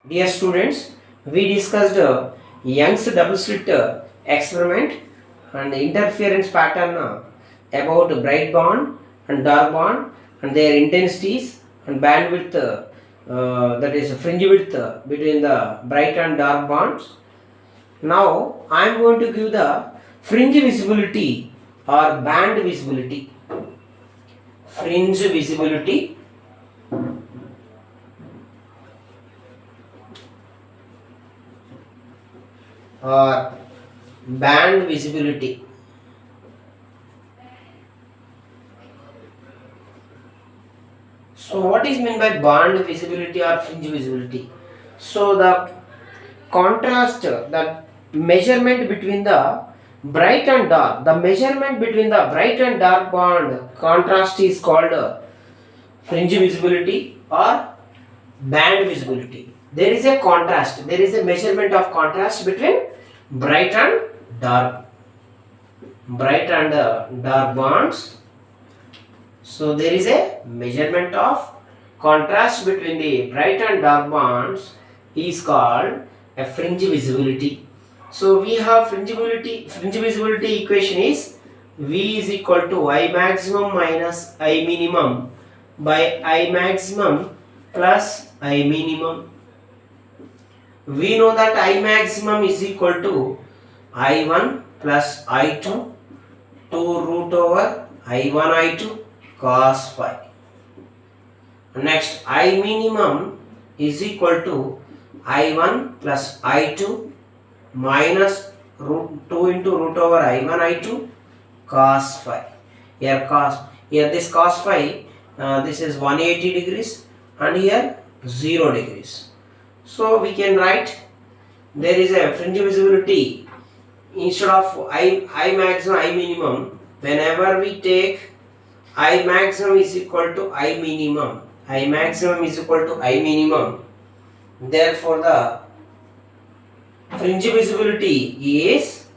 Dear students, we discussed Young's double slit experiment and interference pattern about bright band and dark band and their intensities and bandwidth, that is fringe width between the bright and dark bands. Now I am going to give the fringe visibility or band visibility. Fringe visibility or band visibility. So what is meant by band visibility or fringe visibility? So the contrast, the measurement between the bright and dark, the measurement between the bright and dark band contrast is called fringe visibility or band visibility. There is a contrast, there is a measurement of contrast between bright and dark, dark bands. So there is a measurement of contrast between the bright and dark bands is called a fringe visibility. So we have fringe visibility equation is V is equal to I maximum minus I minimum by I maximum plus I minimum. We know that I maximum is equal to I1 plus I2 2 root over I1 I2 cos phi. Next, I minimum is equal to I1 plus I2 minus root 2 into root over I1 I2 cos phi. Here this cos phi, this is 180 degrees and here 0 degrees. So we can write there is a fringe visibility instead of I maximum I minimum. Whenever we take I maximum is equal to I minimum. I maximum is equal to I minimum. Therefore, the fringe visibility is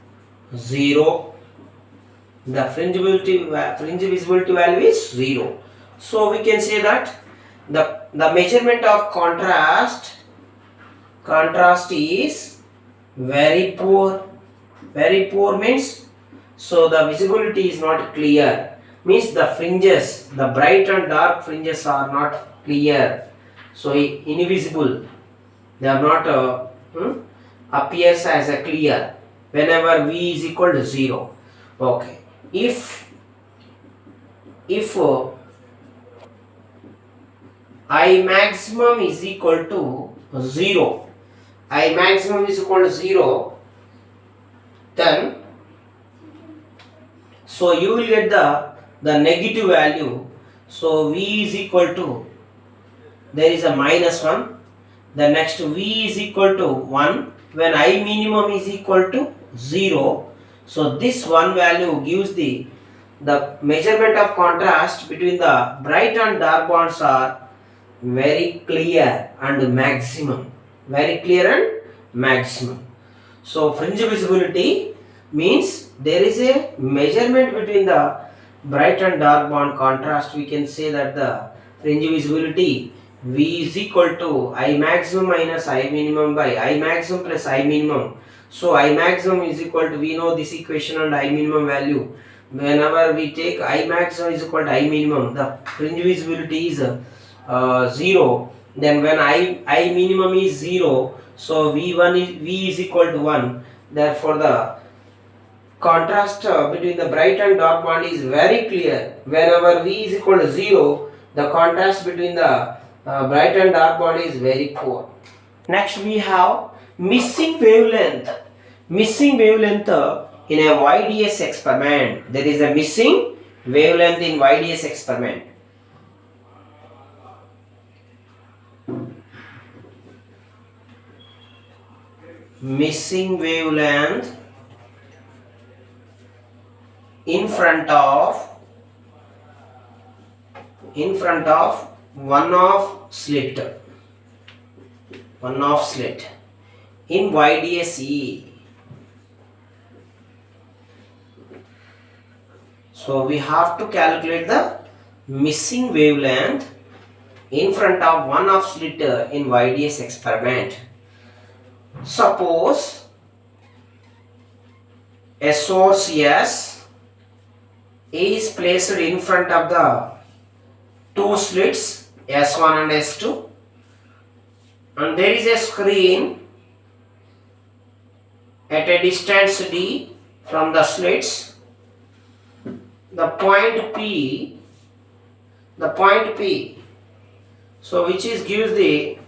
0. The fringe visibility value is 0. So we can say that the measurement of contrast is very poor. Very poor means so the visibility is not clear. Means the fringes, the bright and dark fringes are not clear, so invisible. They are not appears as a clear whenever V is equal to 0. Okay, if I maximum is equal to 0, I maximum is equal to 0, then so you will get the negative value. So V is equal to, there is a minus 1, the next V is equal to 1 when I minimum is equal to 0. So this one value gives the measurement of contrast between the bright and dark bands are very clear and maximum. Very clear and maximum. So fringe visibility means there is a measurement between the bright and dark band contrast. We can say that the fringe visibility V is equal to I maximum minus I minimum by I maximum plus I minimum. So I maximum is equal to, we know this equation and I minimum value. Whenever we take I maximum is equal to I minimum, the fringe visibility is 0. Then when I minimum is 0, so V is equal to 1. Therefore the contrast between the bright and dark band is very clear. Whenever V is equal to 0, the contrast between the bright and dark band is very poor. Next we have missing wavelength. Missing wavelength in a YDS experiment. There is a missing wavelength in YDS experiment. Missing wavelength in front of one off slit in YDSE. So we have to calculate the missing wavelength in front of one of slit in YDS experiment. Suppose a source S is placed in front of the two slits S1 and S2, and there is a screen at a distance D from the slits. The point P, so which is gives the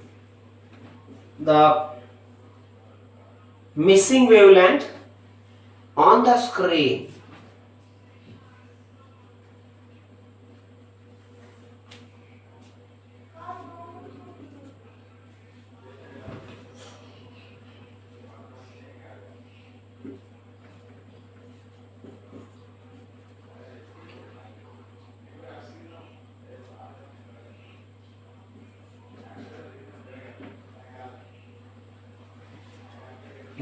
missing wavelength on the screen.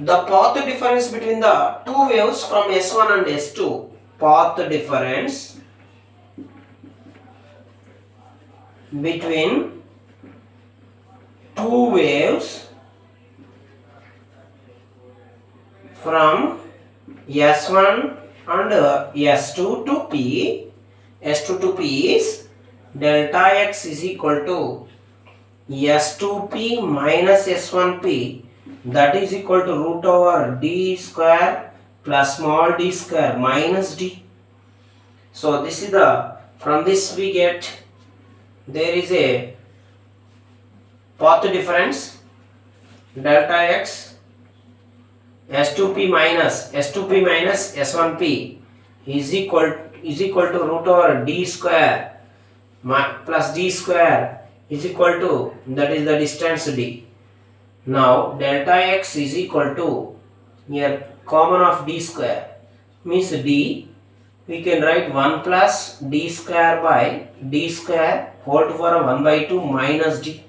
The path difference between the two waves from S1 and S2, path difference between two waves from S1 and S2 to P, S2 to P is delta X is equal to S2P minus S1P, that is equal to root over D square plus small d square minus D. So this is from this we get there is a path difference delta X S2P minus S1P is equal to root over D square plus D square is equal to, that is the distance D. Now delta X is equal to, here common of D square means D, we can write 1 plus D square by D square whole to power 1 by 2 minus D.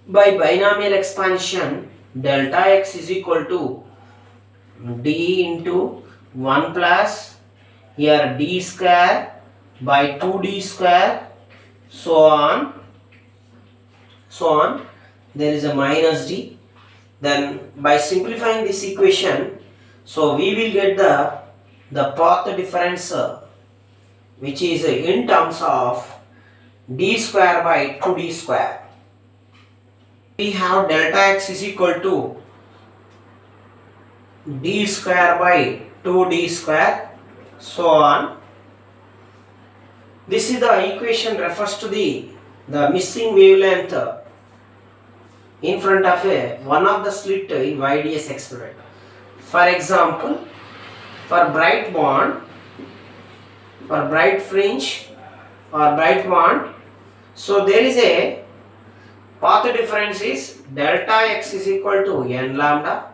By binomial expansion, delta X is equal to D into 1 plus here D square by 2D square, so on, there is a minus D. Then by simplifying this equation, so we will get the path difference which is in terms of D square by 2D square. We have delta X is equal to D square by 2D square, so on. This is the equation refers to the missing wavelength in front of one of the slit in YDS experiment. For example, for bright band, for bright fringe or bright band, so there is a path difference is delta X is equal to n lambda.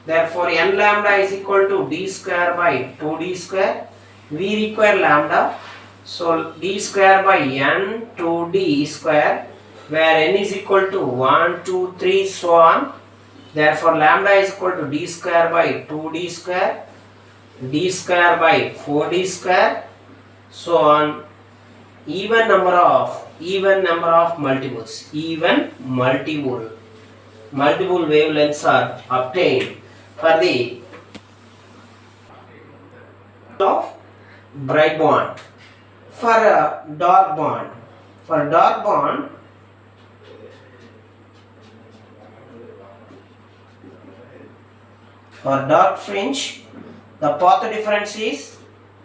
Therefore n lambda is equal to D square by 2D square. We require lambda, so D square by n to D square, where n is equal to 1, 2, 3, so on. Therefore lambda is equal to D square by 2D square, D square by 4D square, so on. Even number of multiples, multiple wavelengths are obtained for the of bright band. For dark band, for dark fringe, the path difference is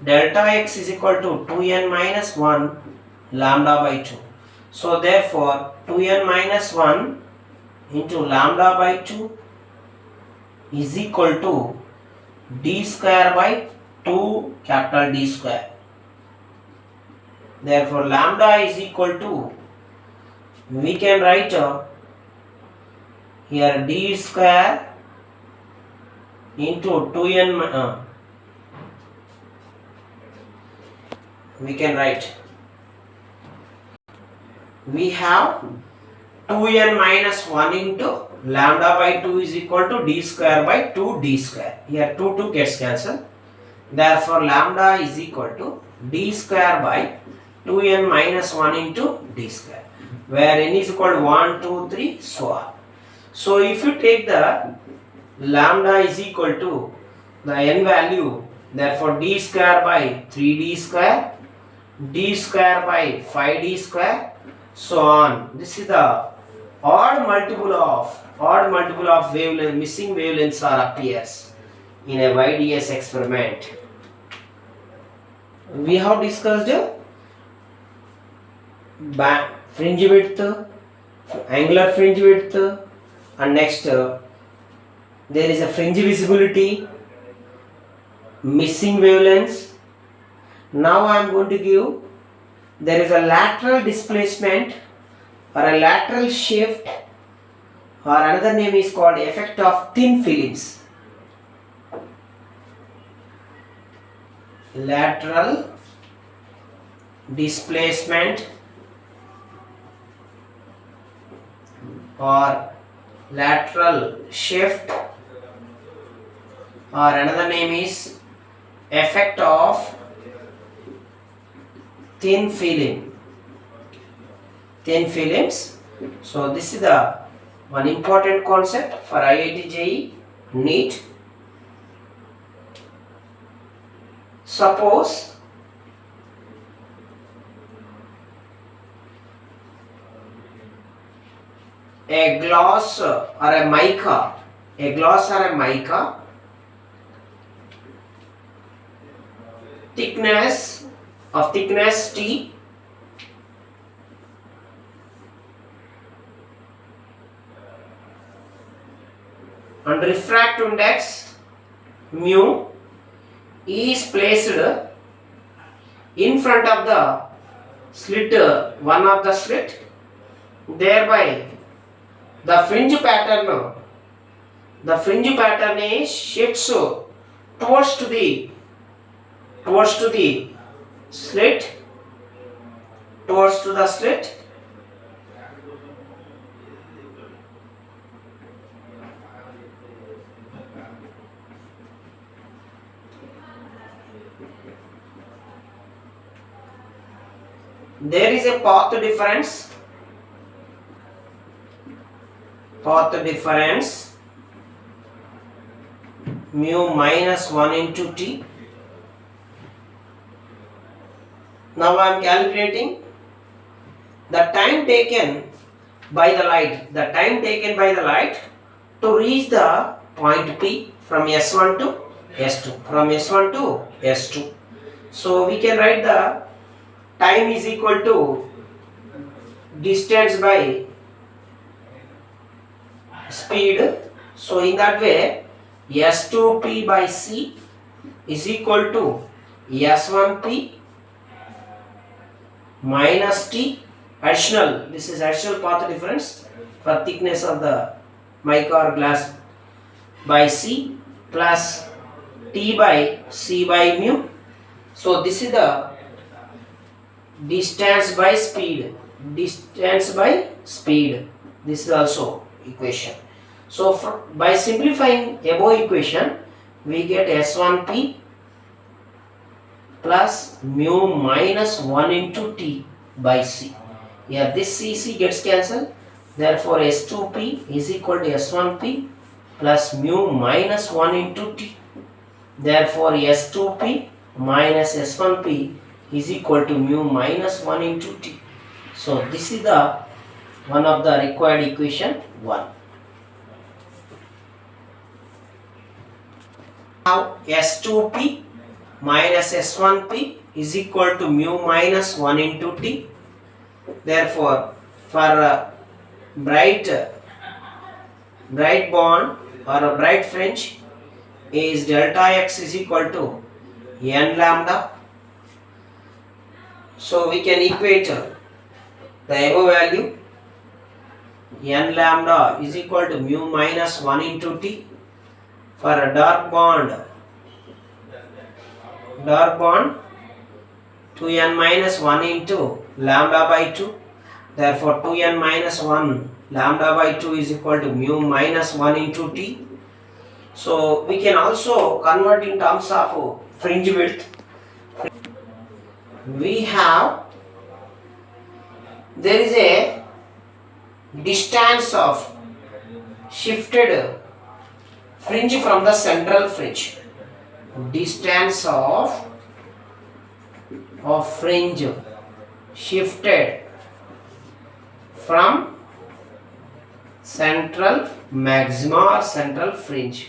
delta X is equal to 2n minus 1 lambda by 2. So therefore 2n minus 1 into lambda by 2 is equal to D square by 2 capital D square. Therefore lambda is equal to, we can write here D square into 2n, we can write, we have 2n minus 1 into lambda by 2 is equal to D square by 2D square. Here 2 gets cancelled. Therefore lambda is equal to d square by 2n minus 1 into d square, where n is equal to 1, 2, 3, so on. So if you take the lambda is equal to the n value, therefore d square by 3d square, d square by 5d square, so on. This is the odd multiple of wavelength, missing wavelengths are appears in a YDS experiment. We have discussed fringe width, angular fringe width, and next there is a fringe visibility, missing wavelengths. Now I am going to give, there is a lateral displacement or a lateral shift, or another name is called effect of thin films. Lateral displacement or lateral shift, or another name is effect of thin films. So this is the one important concept for IIT JEE NEET. Suppose a glass or a mica, thickness T, and refractive index mu is placed in front of the slit, one of the slit, thereby the fringe pattern is shifts towards to the slit, there is a path difference mu minus 1 into t. Now I am calculating the time taken by the light, to reach the point P from S1 to S2, So we can write the time is equal to distance by speed. So in that way, S2P by C is equal to S1P minus T additional. This is additional path difference for thickness of the mica or glass by C plus T by C by mu. So this is the distance by speed. This is also equation. So by simplifying above equation, we get S1P plus mu minus 1 into T by C. Here this CC gets cancelled. Therefore S2P is equal to S1P plus mu minus 1 into T. Therefore S2P minus S1P is equal to mu minus 1 into T. So this is the one of the required equation 1. Now S2P minus S1P is equal to mu minus 1 into T. Therefore for a bright bond or a bright fringe is delta x is equal to n lambda. So we can equate the above value. N lambda is equal to mu minus 1 into T. For a dark bond 2n minus 1 into lambda by 2. Therefore 2n minus 1 lambda by 2 is equal to mu minus 1 into T. So we can also convert in terms of fringe width. we have, there is a distance of shifted fringe from the central fringe. Distance of fringe shifted from central maxima or central fringe.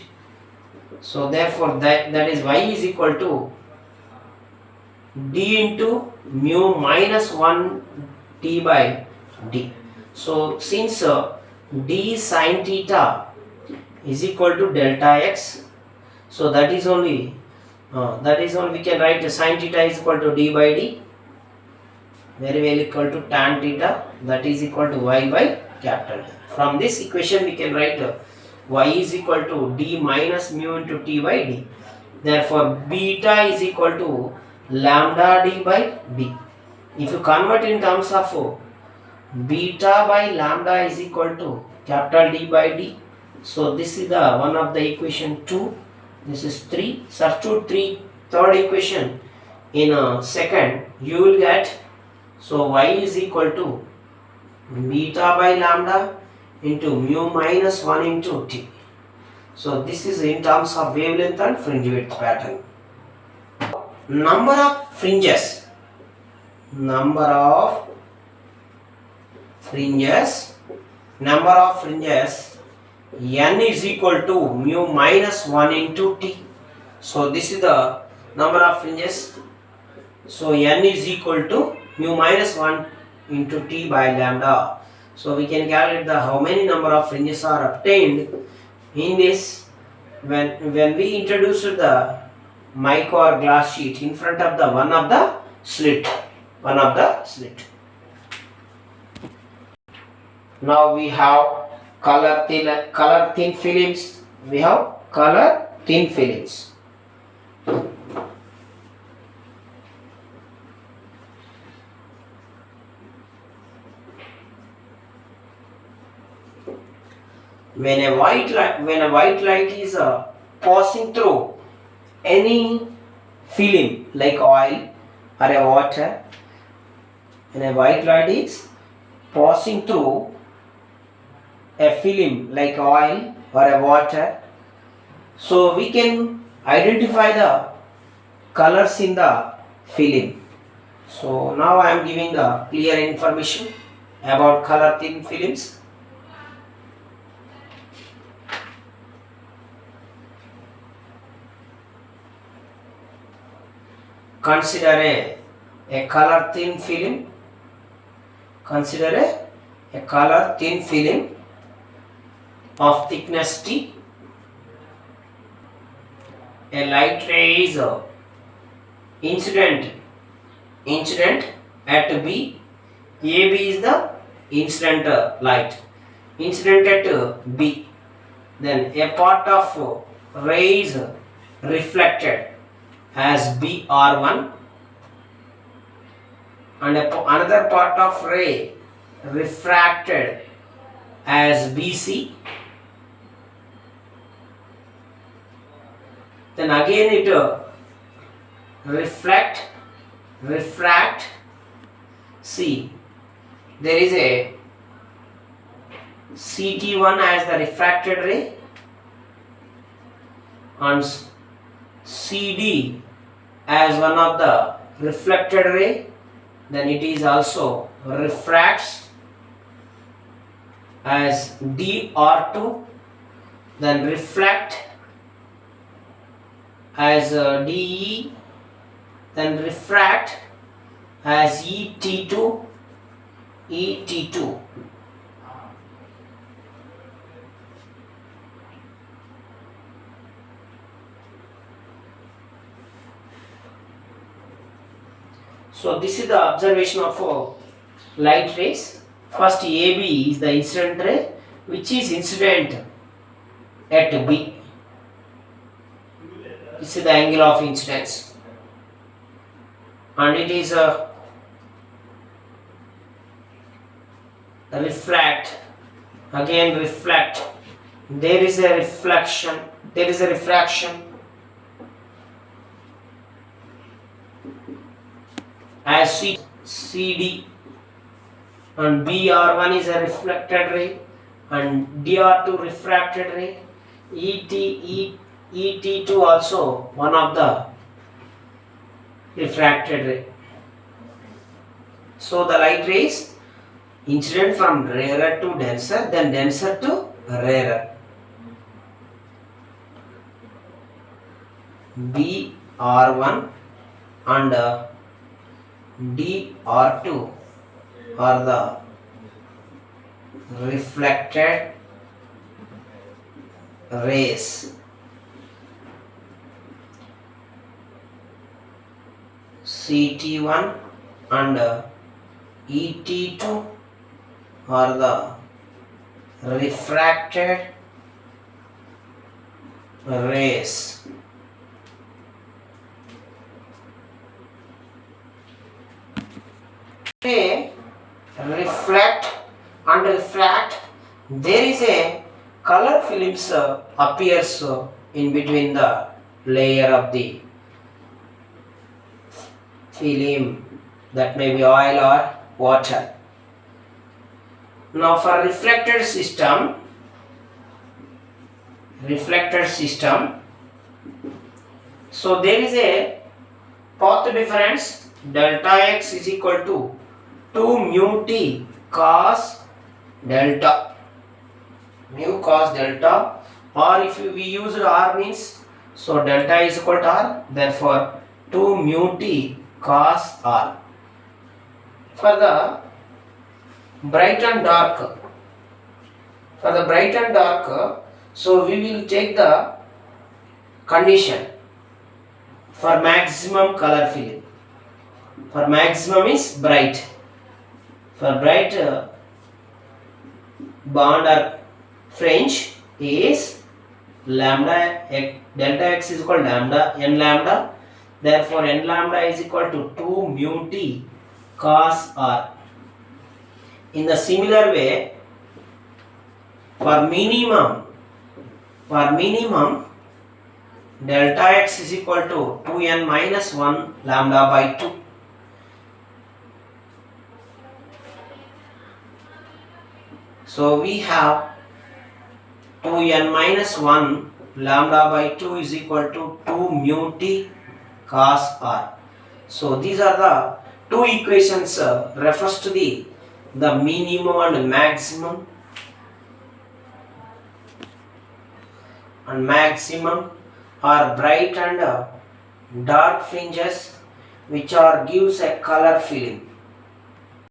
So therefore that is y is equal to d into mu minus 1 t by d. So since d sin theta is equal to delta x, so that is only we can write sin theta is equal to d by d, very well equal to tan theta, that is equal to y by capital D. From this equation we can write y is equal to d minus mu into t by d. Therefore beta is equal to lambda d by d. If you convert in terms of beta by lambda is equal to capital D by d. So this is the one of the equation 2. This is 3. Substitute third equation in second, you will get, so y is equal to beta by lambda into mu minus 1 into t. So this is in terms of wavelength and fringe width pattern. Number of fringes. Number of fringes n is equal to mu minus 1 into t. So this is the number of fringes. So n is equal to mu minus 1 into t by lambda. So we can calculate the how many number of fringes are obtained in this when we introduce the mic or glass sheet in front of the one of the slit. Now we have color thin films. We have color thin films. When a white light is passing through any film like oil or a water, when a white light is passing through a film like oil or a water, so we can identify the colors in the film. So now I am giving the clear information about color thin films. Consider a color thin film. Consider a color thin film of thickness T. A light ray is incident at B. AB is the incident light. Incident at B. Then a part of ray is reflected as BR1 and another part of ray refracted as BC. Then again it refract. See, there is a CT1 as the refracted ray and CD as one of the reflected ray. Then it is also refracts as DR2, then reflect as DE, then refract as ET2. So this is the observation of light rays. First AB is the incident ray which is incident at B. This is the angle of incidence and it is a refract, again reflect, there is a reflection, there is a refraction as CD, and BR1 is a reflected ray and DR2 refracted ray. ET2 also one of the refracted ray. So the light rays incident from rarer to denser, then denser to rarer. BR1 and DR2 are the reflected rays. CT1 and ET2 are the refracted rays. They reflect and refract. There is a color films appears in between the layer of the film, that may be oil or water. Now for reflected system, so there is a path difference delta x is equal to 2 mu t cos delta, mu cos delta, or if we use r means, so delta is equal to r, therefore 2 mu t cos r. For the bright and dark, so we will take the condition for maximum color filling. For maximum is bright. For bright bond or fringe is lambda delta x is equal to lambda n lambda. Therefore n lambda is equal to 2 mu t cos r. In the similar way, for minimum delta x is equal to 2n minus 1 lambda by 2. So we have 2n minus 1 lambda by 2 is equal to 2 mu t cos r. So these are the two equations refers to the minimum and maximum, are bright and dark fringes which are gives a color filling.